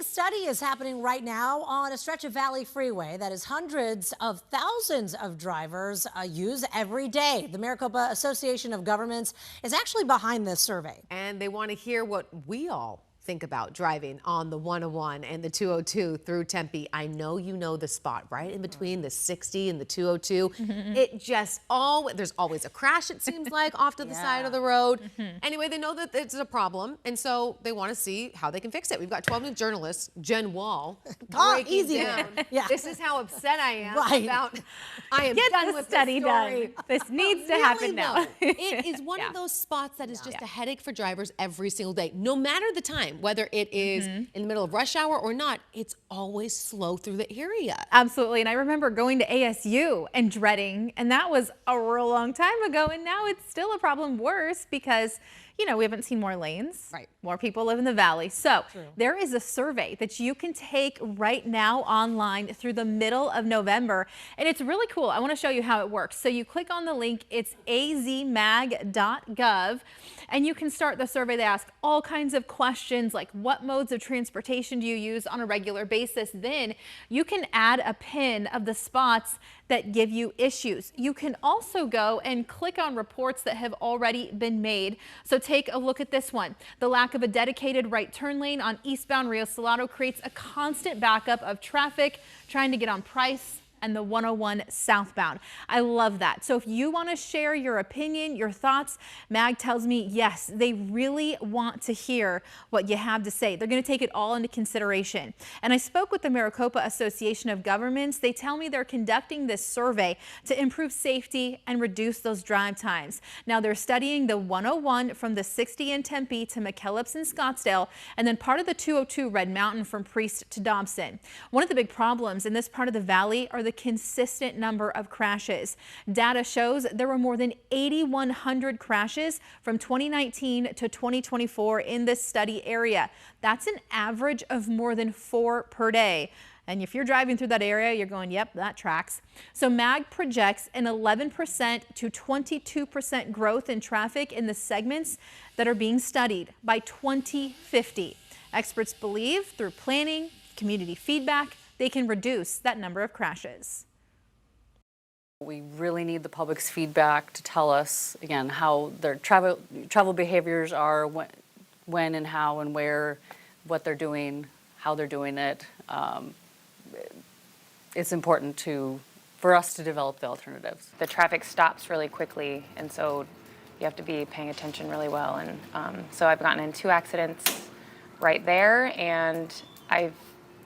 study is happening right now on a stretch of Valley Freeway that is hundreds of thousands of drivers use every day. The Maricopa Association of Governments is actually behind this survey. And they want to hear what we all think about driving on the 101 and the 202 through Tempe. I know you know the spot right in between the 60 and the 202. It just there's always a crash, it seems like, off to the side of the road. Anyway, they know that it's a problem, and so they want to see how they can fix it. We've got 12 News journalist Jen Wall breaking down. This is how upset I am about. I am done with this story. Done. This needs to happen now. It is one of those spots that is just a headache for drivers every single day, no matter the time. Whether it is in the middle of rush hour or not, it's always slow through the area. Absolutely. And I remember going to ASU and dreading, and that was a real long time ago. And now it's still a problem worse because, you know, we haven't seen more lanes. Right. More people live in the valley. So there is a survey that you can take right now online through the middle of November. And it's really cool. I want to show you how it works. So you click on the link. It's azmag.gov. And you can start the survey. They ask all kinds of questions like what modes of transportation do you use on a regular basis? Then you can add a pin of the spots that give you issues. You can also go and click on reports that have already been made. So take a look at this one. The lack of a dedicated right turn lane on eastbound Rio Salado creates a constant backup of traffic trying to get on Price and the 101 southbound. I love that. So if you want to share your opinion, your thoughts, MAG tells me, yes, they really want to hear what you have to say. They're going to take it all into consideration. And I spoke with the Maricopa Association of Governments. They tell me they're conducting this survey to improve safety and reduce those drive times. Now they're studying the 101 from the 60 in Tempe to McKellips and Scottsdale, and then part of the 202 Red Mountain from Priest to Dobson. One of the big problems in this part of the valley are the consistent number of crashes. Data shows there were more than 8,100 crashes from 2019 to 2024 in this study area. That's an average of more than 4 per day. And if you're driving through that area, you're going, yep, that tracks. So MAG projects an 11% to 22% growth in traffic in the segments that are being studied by 2050. Experts believe through planning, community feedback, they can reduce that number of crashes. We really need the public's feedback to tell us, again, how their travel behaviors are, when and how and where, what they're doing, how they're doing it. It's important for us to develop the alternatives. The traffic stops really quickly, and so you have to be paying attention really well. And so I've gotten in 2 accidents right there, and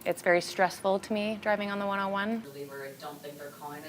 it's very stressful to me driving on the 101.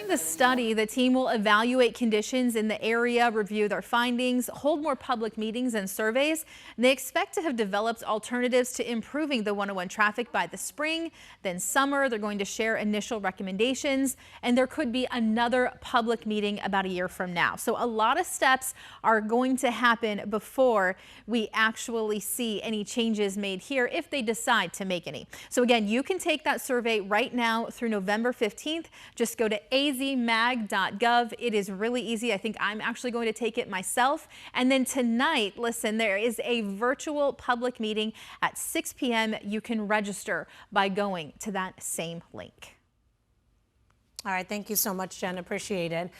In the study, the team will evaluate conditions in the area, review their findings, hold more public meetings and surveys. And they expect to have developed alternatives to improving the 101 traffic by the spring. Then summer, they're going to share initial recommendations, and there could be another public meeting about a year from now. So a lot of steps are going to happen before we actually see any changes made here, if they decide to make any. So again, you can take that survey right now through November 15th. Just go to azmag.gov. It is really easy. I think I'm actually going to take it myself. And then tonight, listen, there is a virtual public meeting at 6 p.m. You can register by going to that same link. All right. Thank you so much, Jen. Appreciate it.